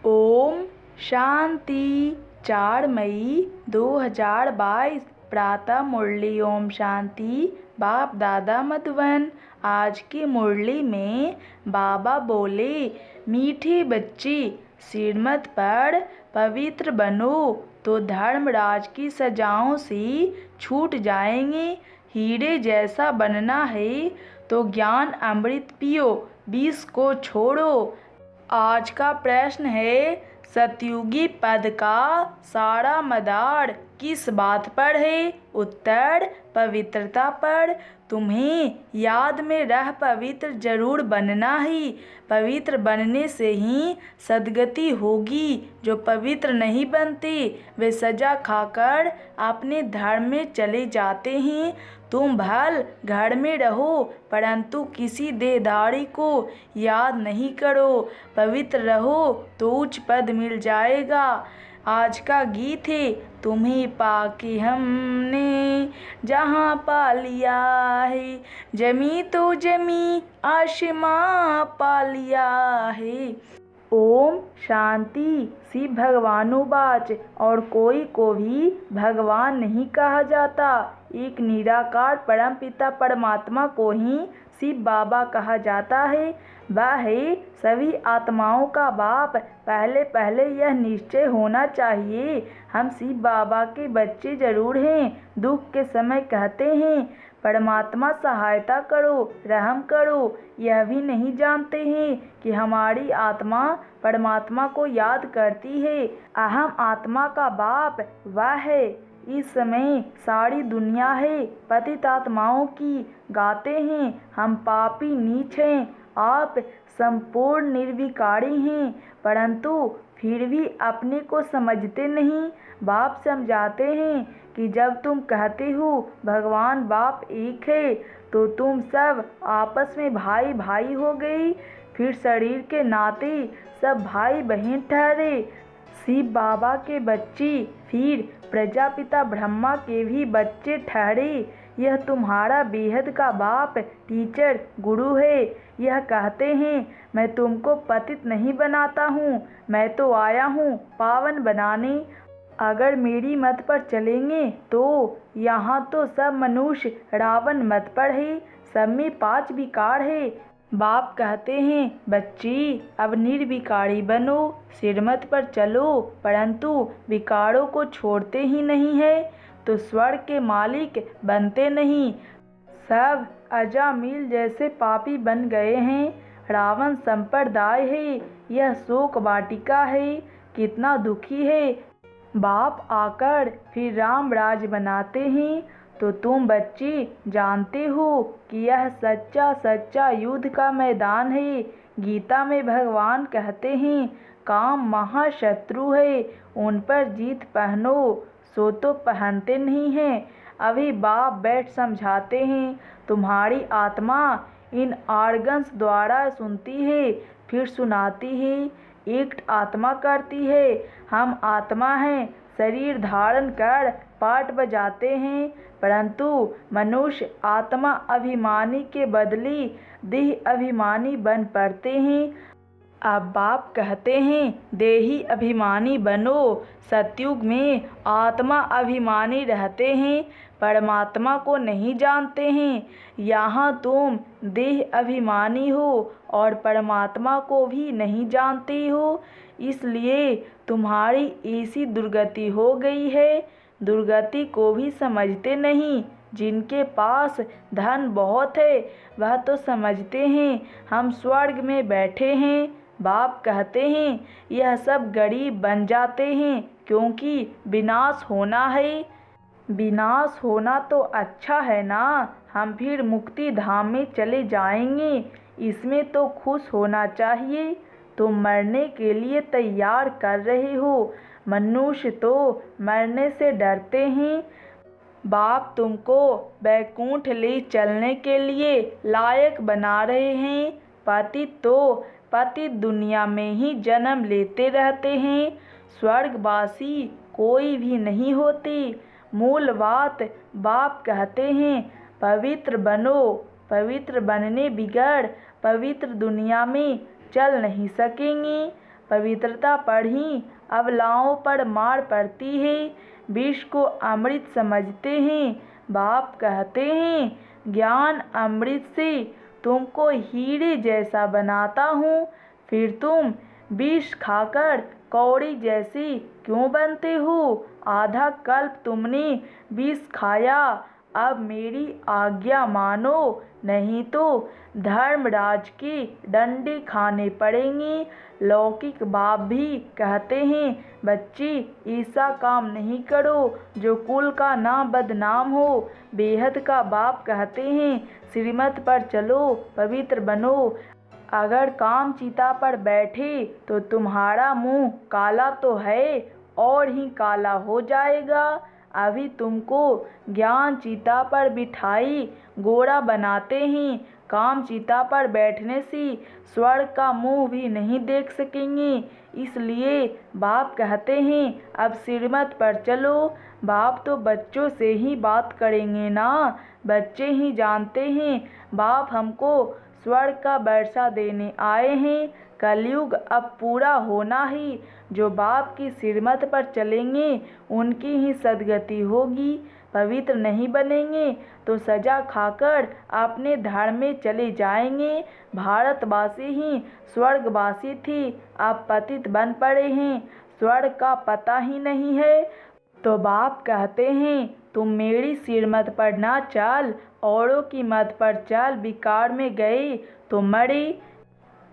ओम शांति। 4 मई 2022 प्रातः मुरली। ओम शांति। बाप दादा मधुबन। आज की मुरली में बाबा बोले, मीठी बच्ची सिरमत पर पवित्र बनो तो धर्मराज की सजाओं से छूट जाएंगे। हीरे जैसा बनना है तो ज्ञान अमृत पियो, विष को छोड़ो। आज का प्रश्न है, सतयुगी पद का सारा मदार किस बात पर है? उत्तर, पवित्रता पर। तुम्हें याद में रह पवित्र जरूर बनना ही। पवित्र बनने से ही सद्गति होगी। जो पवित्र नहीं बनते वे सजा खाकर अपने धर्म में चले जाते हैं। तुम भल घर में रहो परंतु किसी देहधारी को याद नहीं करो। पवित्र रहो तो उच्च पद मिल जाएगा। आज का गीत है, तुम्हें पाके हमने जहाँ पा लिया है, जमी तो जमी आसमां पा लिया है। ओम शांति। शिव भगवानुवाच, और कोई को भी भगवान नहीं कहा जाता। एक निराकार परम पिता परमात्मा को ही शिव बाबा कहा जाता है। वह है सभी आत्माओं का बाप। पहले पहले यह निश्चय होना चाहिए, हम शिव बाबा के बच्चे जरूर हैं। दुख के समय कहते हैं, परमात्मा सहायता करो, रहम करो। यह भी नहीं जानते हैं कि हमारी आत्मा परमात्मा को याद करती है। अहम आत्मा का बाप वह है। इस समय सारी दुनिया है पतित आत्माओं की। गाते हैं, हम पापी नीच हैं, आप संपूर्ण निर्विकारी हैं, परंतु फिर भी अपने को समझते नहीं। बाप समझाते हैं कि जब तुम कहते हो भगवान बाप एक है तो तुम सब आपस में भाई भाई हो गई। फिर शरीर के नाते सब भाई बहन ठहरे। शिव बाबा के बच्चे फिर प्रजापिता ब्रह्मा के भी बच्चे ठहरे। यह तुम्हारा बेहद का बाप टीचर गुरु है। यह कहते हैं, मैं तुमको पतित नहीं बनाता हूँ, मैं तो आया हूँ पावन बनाने। अगर मेरी मत पर चलेंगे तो यहाँ तो सब मनुष्य रावण मत पर है। सब में 5 विकार है। बाप कहते हैं, बच्ची अब निर्विकारी बनो, सिरमत पर चलो, परंतु विकारों को छोड़ते ही नहीं है तो स्वर्ग के मालिक बनते नहीं। सब अजामिल जैसे पापी बन गए हैं। रावण संप्रदाय है, यह शोक वाटिका है, कितना दुखी है। बाप आकर फिर राम राज बनाते हैं तो तुम बच्चे जानते हो कि यह सच्चा सच्चा युद्ध का मैदान है। गीता में भगवान कहते हैं, काम महाशत्रु है, उन पर जीत पहनो। सो तो पहनते नहीं हैं। अभी बाप बैठ समझाते हैं, तुम्हारी आत्मा इन आर्गन्स द्वारा सुनती है, फिर सुनाती है, एक आत्मा करती है। हम आत्मा हैं, शरीर धारण कर पाठ बजाते हैं, परंतु मनुष्य आत्मा अभिमानी के बदले देह अभिमानी बन पड़ते हैं। अब बाप कहते हैं, देही अभिमानी बनो। सतयुग में आत्मा अभिमानी रहते हैं, परमात्मा को नहीं जानते हैं। यहाँ तुम देह अभिमानी हो और परमात्मा को भी नहीं जानते हो, इसलिए तुम्हारी ऐसी दुर्गति हो गई है। दुर्गति को भी समझते नहीं। जिनके पास धन बहुत है वह तो समझते हैं हम स्वर्ग में बैठे हैं। बाप कहते हैं, यह सब गरीब बन जाते हैं क्योंकि विनाश होना है। विनाश होना तो अच्छा है ना, हम फिर मुक्ति धाम में चले जाएंगे, इसमें तो खुश होना चाहिए। तुम मरने के लिए तैयार कर रहे हो, मनुष्य तो मरने से डरते हैं। बाप तुमको बैकुंठ ले चलने के लिए लायक बना रहे हैं। पतित तो पतित दुनिया में ही जन्म लेते रहते हैं, स्वर्गवासी कोई भी नहीं होते। मूल बात बाप कहते हैं, पवित्र बनो। पवित्र बनने बिगड़ पवित्र दुनिया में चल नहीं सकेंगे। पवित्रता पर ही अबलाओं पर मार पड़ती है। विष को अमृत समझते हैं। बाप कहते हैं ज्ञान अमृत से तुमको हीरे जैसा बनाता हूँ, फिर तुम विष खाकर कौड़ी जैसी क्यों बनते हो? आधा कल्प तुमने विष खाया, अब मेरी आज्ञा मानो, नहीं तो धर्मराज के डंडे खाने पड़ेंगे। लौकिक बाप भी कहते हैं बच्ची ऐसा काम नहीं करो जो कुल का ना बदनाम हो। बेहद का बाप कहते हैं श्रीमत पर चलो, पवित्र बनो। अगर काम चिता पर बैठे तो तुम्हारा मुंह काला तो है और ही काला हो जाएगा। अभी तुमको ज्ञान चिता पर बिठाई गोरा बनाते हैं। काम चिता पर बैठने से स्वर्ग का मुंह भी नहीं देख सकेंगे। इसलिए बाप कहते हैं अब श्रीमत पर चलो। बाप तो बच्चों से ही बात करेंगे ना, बच्चे ही जानते हैं बाप हमको स्वर्ग का वर्षा देने आए हैं। कलयुग अब पूरा होना ही, जो बाप की श्रीमत पर चलेंगे उनकी ही सद्गति होगी। पवित्र नहीं बनेंगे तो सजा खाकर अपने धर्म में चले जाएंगे। भारतवासी ही स्वर्गवासी थे, अब पतित बन पड़े हैं, स्वर्ग का पता ही नहीं है। तो बाप कहते हैं तुम मेरी श्रीमत पर ना चल, औरों की मत पर चल। विकार में गए तो मरे,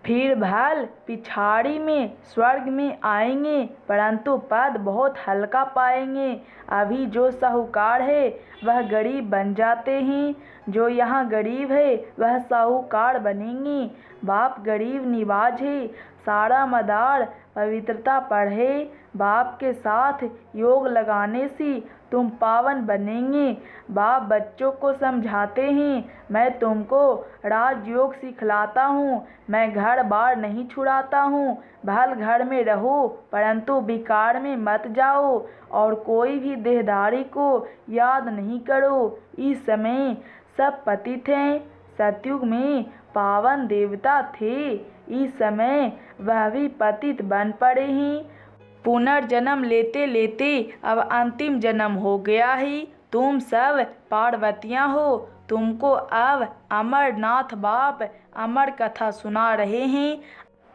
फिर भल पिछाड़ी में स्वर्ग में आएंगे, परंतु पद बहुत हल्का पाएंगे। अभी जो साहूकार है वह गरीब बन जाते हैं, जो यहाँ गरीब है वह साहूकार बनेंगे। बाप गरीब निवाज है, सारा मदार पवित्रता पर है। बाप के साथ योग लगाने से तुम पावन बनेंगे। बाप बच्चों को समझाते हैं मैं तुमको राजयोग सिखलाता हूँ, मैं घर बार नहीं छुड़ाता हूँ। भल घर में रहो परंतु विकार में मत जाओ, और कोई भी देहधारी को याद नहीं करो। इस समय सब पतित हैं, सतयुग में पावन देवता थे, इस समय वह भी पतित बन पड़े हैं। पुनर्जन्म लेते लेते अब अंतिम जन्म हो गया ही। तुम सब पार्वतियाँ हो, तुमको अब अमरनाथ बाप अमर कथा सुना रहे हैं।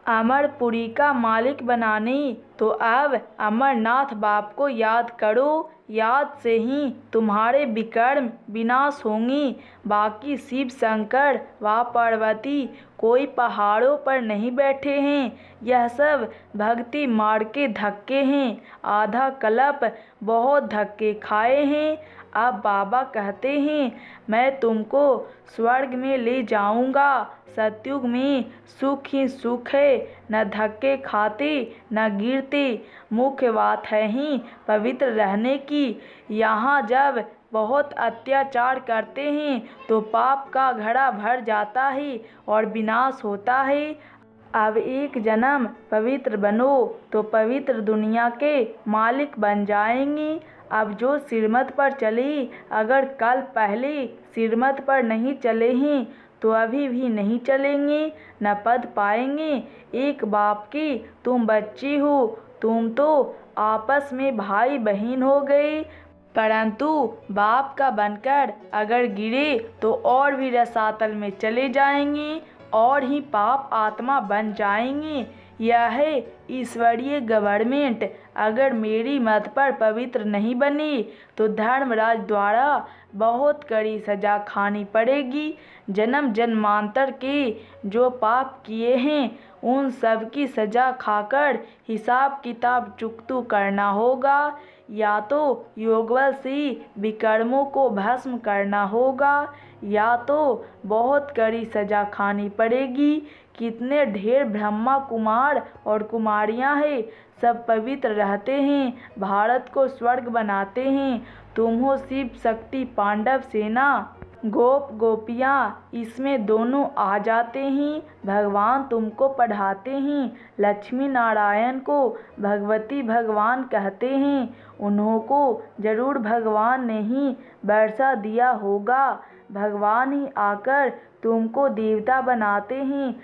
अमरपुरी का मालिक बनाने तो अब अमरनाथ बाप को याद करो, याद से ही तुम्हारे विकर्म विनाश होंगे। बाकी शिव शंकर व पार्वती कोई पहाड़ों पर नहीं बैठे हैं, यह सब भक्ति मार के धक्के हैं। आधा कल्प बहुत धक्के खाए हैं। अब बाबा कहते हैं मैं तुमको स्वर्ग में ले जाऊंगा। सतयुग में सुख ही सुख है, न धक्के खाते न गिरते। मुख्य बात है ही पवित्र रहने की। यहाँ जब बहुत अत्याचार करते हैं तो पाप का घड़ा भर जाता है और विनाश होता है। अब एक जन्म पवित्र बनो तो पवित्र दुनिया के मालिक बन जाएंगे। अब जो श्रीमत पर चले, अगर कल पहले श्रीमत पर नहीं चले हैं तो अभी भी नहीं चलेंगे, न पद पाएंगे। एक बाप की तुम बच्ची हो, तुम तो आपस में भाई बहन हो गए, परंतु बाप का बनकर अगर गिरे तो और भी रसातल में चले जाएंगे और ही पाप आत्मा बन जाएंगे। यह है ईश्वरीय गवर्नमेंट। अगर मेरी मत पर पवित्र नहीं बने तो धर्मराज द्वारा बहुत कड़ी सजा खानी पड़ेगी। जन्म जन्मांतर के जो पाप किए हैं उन सब की सजा खाकर हिसाब किताब चुकतू करना होगा, या तो योगबल से विकर्मों को भस्म करना होगा, या तो बहुत कड़ी सजा खानी पड़ेगी। कितने ढेर ब्रह्मा कुमार और कुमारियां हैं, सब पवित्र रहते हैं, भारत को स्वर्ग बनाते हैं। तुम हो शिव शक्ति पांडव सेना, गोप गोपियाँ इसमें दोनों आ जाते हैं। भगवान तुमको पढ़ाते हैं, लक्ष्मी नारायण को भगवती भगवान कहते हैं। उन्हों को जरूर भगवान ने ही वर्षा दिया होगा। भगवान ही आकर तुमको देवता बनाते हैं।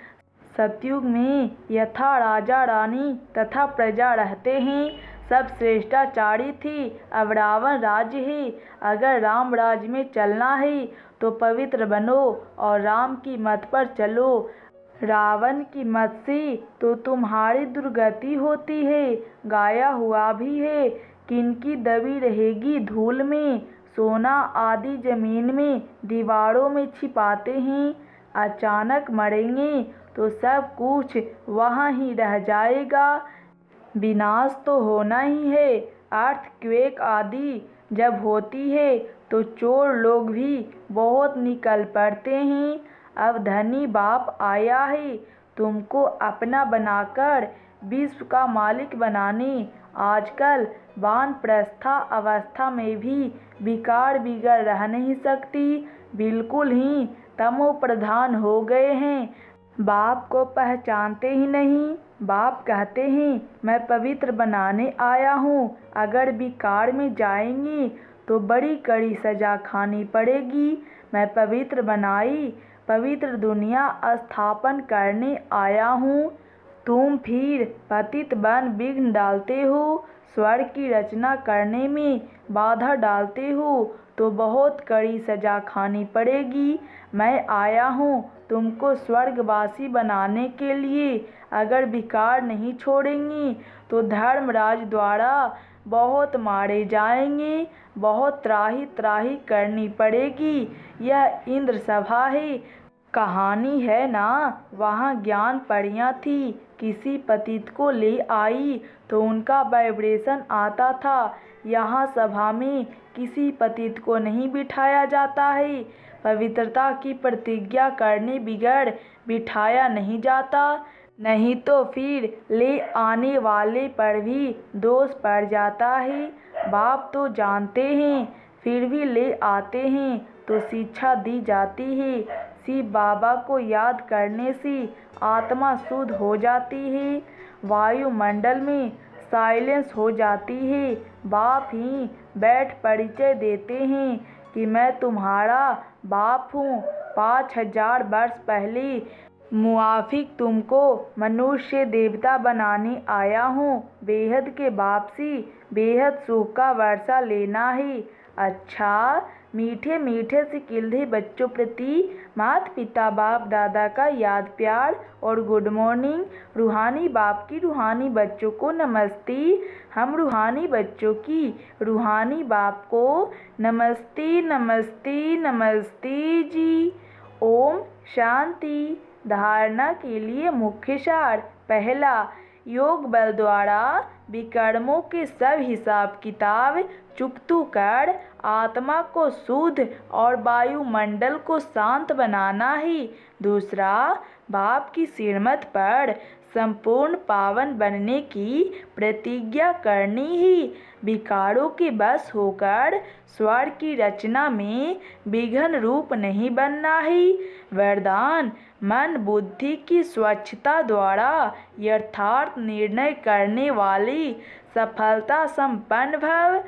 सतयुग में यथा राजा रानी तथा प्रजा रहते हैं, सब श्रेष्ठाचारी थी। अब रावण राज्य है। अगर राम राज्य में चलना है तो पवित्र बनो और राम की मत पर चलो। रावण की मत से तो तुम्हारी दुर्गति होती है। गाया हुआ भी है, किनकी दबी रहेगी धूल में, सोना आदि जमीन में दीवारों में छिपाते हैं। अचानक मरेंगे तो सब कुछ वहाँ ही रह जाएगा। विनाश तो होना ही है। अर्थक्वेक आदि जब होती है तो चोर लोग भी बहुत निकल पड़ते हैं। अब धनी बाप आया है तुमको अपना बनाकर विश्व का मालिक बनाने। आजकल वानप्रस्था अवस्था में भी विकार बिगड़ रह नहीं सकती, बिल्कुल ही तमो प्रधान हो गए हैं। बाप को पहचानते ही नहीं। बाप कहते हैं मैं पवित्र बनाने आया हूँ, अगर विकार में जाएंगी तो बड़ी कड़ी सजा खानी पड़ेगी। मैं पवित्र बनाई पवित्र दुनिया स्थापन करने आया हूँ, तुम फिर पतित बन विघ्न डालते हो। स्वर्ग की रचना करने में बाधा डालते हो तो बहुत कड़ी सजा खानी पड़ेगी। मैं आया हूँ तुमको स्वर्गवासी बनाने के लिए। अगर विकार नहीं छोड़ेंगी तो धर्मराज द्वारा बहुत मारे जाएंगे, बहुत त्राही त्राही करनी पड़ेगी। यह इंद्र सभा है, कहानी है ना, वहाँ ज्ञान परियां थी, किसी पतित को ले आई तो उनका वाइब्रेशन आता था। यहाँ सभा में किसी पतित को नहीं बिठाया जाता है। पवित्रता की प्रतिज्ञा करने बिगड़ बिठाया नहीं जाता, नहीं तो फिर ले आने वाले पर भी दोष पड़ जाता है। बाप तो जानते हैं फिर भी ले आते हैं तो शिक्षा दी जाती है। शिव बाबा को याद करने से आत्मा शुद्ध हो जाती है, वायुमंडल में साइलेंस हो जाती है। बाप ही बैठ परिचय देते हैं कि मैं तुम्हारा बाप हूँ। 5000 वर्ष पहले मुआफिक तुमको मनुष्य देवता बनाने आया हूँ। बेहद के बाप से बेहद सुख का वर्षा लेना है। अच्छा, मीठे मीठे से किल्धे बच्चों प्रति माता पिता बाप दादा का याद प्यार और गुड मॉर्निंग। रूहानी बाप की रूहानी बच्चों को नमस्ते। हम रूहानी बच्चों की रूहानी बाप को नमस्ते नमस्ते नमस्ते जी। ओम शांति। धारणा के लिए मुख्य सार। पहला, योग बल द्वारा विकर्मों के सब हिसाब किताब चुकतू कर आत्मा को शुद्ध और वायुमंडल को शांत बनाना ही। दूसरा, बाप की श्रीमत पर संपूर्ण पावन बनने की प्रतिज्ञा करनी ही। विकारों के बस होकर स्वर्ग की रचना में विघ्न रूप नहीं बनना ही। वरदान, मन बुद्धि की स्वच्छता द्वारा यथार्थ निर्णय करने वाली सफलता संपन्न भव।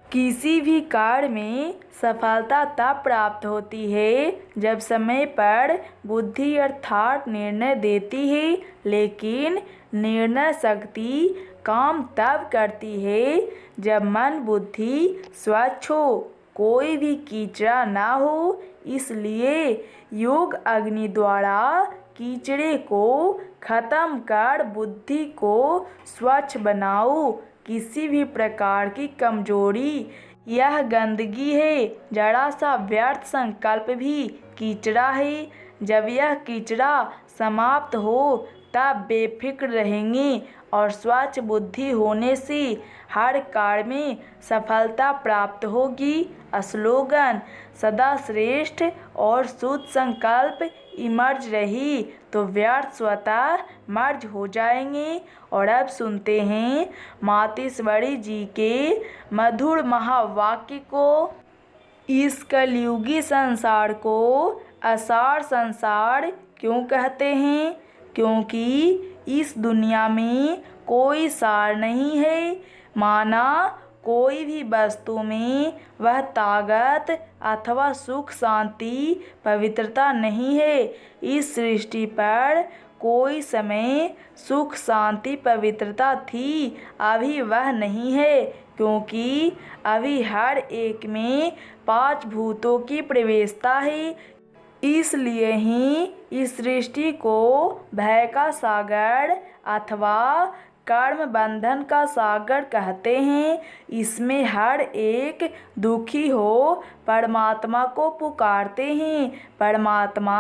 किसी भी कार्य में सफलता तब प्राप्त होती है जब समय पर बुद्धि अर्थात निर्णय देती है, लेकिन निर्णय शक्ति काम तब करती है जब मन बुद्धि स्वच्छ हो, कोई भी कीचड़ा ना हो। इसलिए योग अग्नि द्वारा कीचड़े को खत्म कर बुद्धि को स्वच्छ बनाओ। किसी भी प्रकार की कमजोरी यह गंदगी है, जरा सा व्यर्थ संकल्प भी कीचड़ा है। जब यह कीचड़ा समाप्त हो तब बेफिक्र रहेंगे और स्वच्छ बुद्धि होने से हर कार्य में सफलता प्राप्त होगी। स्लोगन, सदा श्रेष्ठ और शुद्ध संकल्प इमर्ज रही तो व्यर्थ स्वतः मर्ज हो जाएंगे। और अब सुनते हैं मातेश्वरी जी के मधुर महावाक्य को। इस कलयुगी संसार को असार संसार क्यों कहते हैं? क्योंकि इस दुनिया में कोई सार नहीं है। माना कोई भी वस्तु में वह ताकत अथवा सुख शांति पवित्रता नहीं है। इस सृष्टि पर कोई समय सुख शांति पवित्रता थी, अभी वह नहीं है, क्योंकि अभी हर एक में 5 भूतों की प्रवेशता है। इसलिए ही इस सृष्टि को भय का सागर अथवा कर्म बंधन का सागर कहते हैं। इसमें हर एक दुखी हो परमात्मा को पुकारते हैं, परमात्मा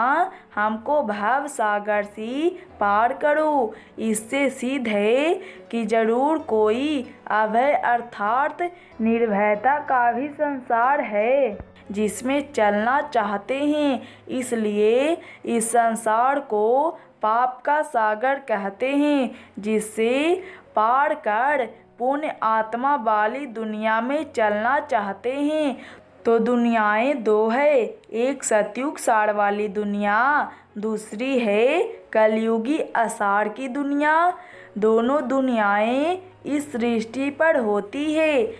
हमको भव सागर से पार करो। इससे सिद्ध है कि जरूर कोई अभय अर्थात निर्भयता का भी संसार है जिसमें चलना चाहते हैं। इसलिए इस संसार को पाप का सागर कहते हैं, जिससे पार कर पुण्य आत्मा वाली दुनिया में चलना चाहते हैं। तो दुनियाएं 2 है, एक सतयुग सार वाली दुनिया, दूसरी है कलयुगी असार की दुनिया। दोनों दुनियाएं इस सृष्टि पर होती है।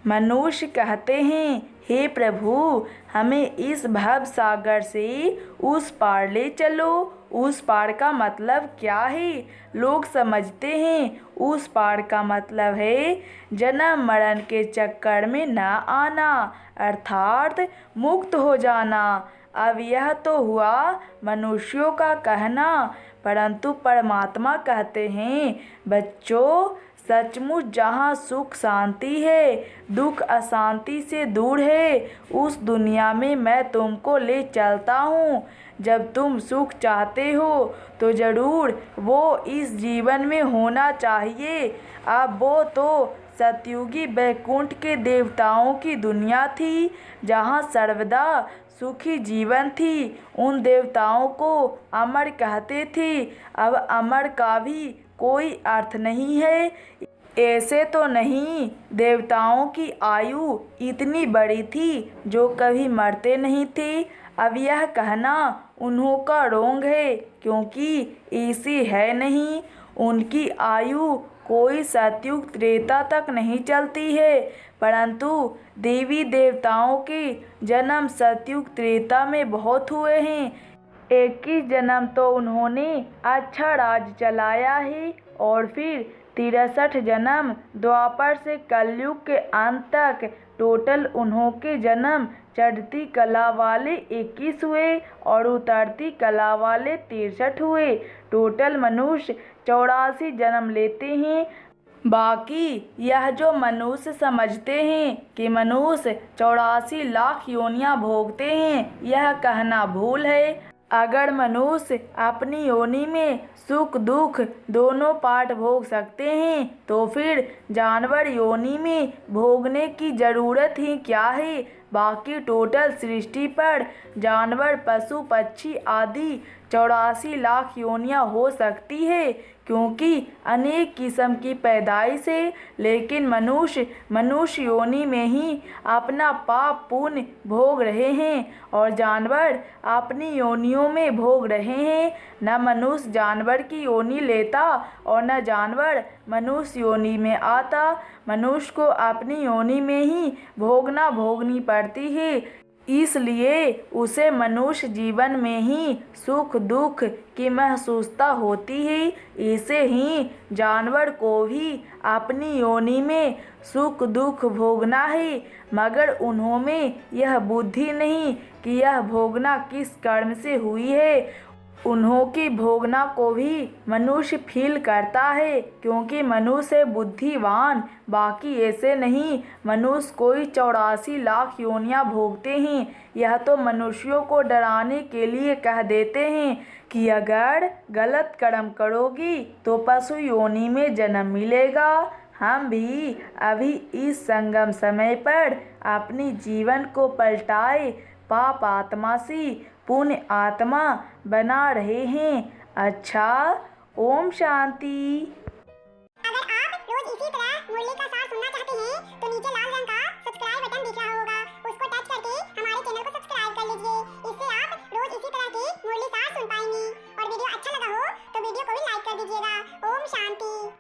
मनुष्य कहते हैं, हे प्रभु, हमें इस भव सागर से उस पार ले चलो। उस पार का मतलब क्या है? लोग समझते हैं उस पार का मतलब है जन्म मरण के चक्कर में न आना, अर्थात मुक्त हो जाना। अब यह तो हुआ मनुष्यों का कहना, परंतु परमात्मा कहते हैं, बच्चों, सचमुच जहाँ सुख शांति है, दुख अशांति से दूर है, उस दुनिया में मैं तुमको ले चलता हूँ। जब तुम सुख चाहते हो तो जरूर वो इस जीवन में होना चाहिए। अब वो तो सतयुगी वैकुंठ के देवताओं की दुनिया थी, जहाँ सर्वदा सुखी जीवन थी। उन देवताओं को अमर कहते थे। अब अमर का भी कोई अर्थ नहीं है। ऐसे तो नहीं, देवताओं की आयु इतनी बड़ी थी जो कभी मरते नहीं थे। अब यह कहना उन्हों का रोंग है, क्योंकि ऐसी है नहीं। उनकी आयु कोई सतयुग त्रेता तक नहीं चलती है, परंतु देवी देवताओं के जन्म सतयुग त्रेता में बहुत हुए हैं। 21 जन्म तो उन्होंने अच्छा राज चलाया है, और फिर 63 जन्म द्वापर से कलयुग के अंत तक। टोटल उन्हों के जन्म चढ़ती कला वाले 21 हुए और उतरती कला वाले 63 हुए। टोटल मनुष्य 84 जन्म लेते हैं। बाकी यह जो मनुष्य समझते हैं कि मनुष्य 84 लाख योनियां भोगते हैं, यह कहना भूल है। अगर मनुष्य अपनी योनि में सुख दुख दोनों पार्ट भोग सकते हैं, तो फिर जानवर योनि में भोगने की जरूरत ही क्या है? बाकी टोटल सृष्टि पर जानवर पशु पक्षी आदि 84 लाख योनियां हो सकती है, क्योंकि अनेक किस्म की पैदाइश है। लेकिन मनुष्य योनि में ही अपना पाप पुण्य भोग रहे हैं, और जानवर अपनी योनियों में भोग रहे हैं। न मनुष्य जानवर की योनि लेता और न जानवर मनुष्य योनि में आता। मनुष्य को अपनी योनि में ही भोगनी पड़ती है। इसलिए उसे मनुष्य जीवन में ही सुख दुख की महसूसता होती है। ऐसे ही जानवर को भी अपनी योनि में सुख दुख भोगना है, मगर उन्हों में यह बुद्धि नहीं कि यह भोगना किस कर्म से हुई है। उन्हों की भोगना को भी मनुष्य फील करता है, क्योंकि मनुष्य बुद्धिवान। बाकी ऐसे नहीं, मनुष्य कोई 84 लाख योनियां भोगते हैं। यह तो मनुष्यों को डराने के लिए कह देते हैं कि अगर गलत कर्म करोगी तो पशु योनि में जन्म मिलेगा। हम भी अभी इस संगम समय पर अपनी जीवन को पलटाए पाप आत्मा से पुण्य आत्मा बना रहे हैं। अच्छा, ओम शांति।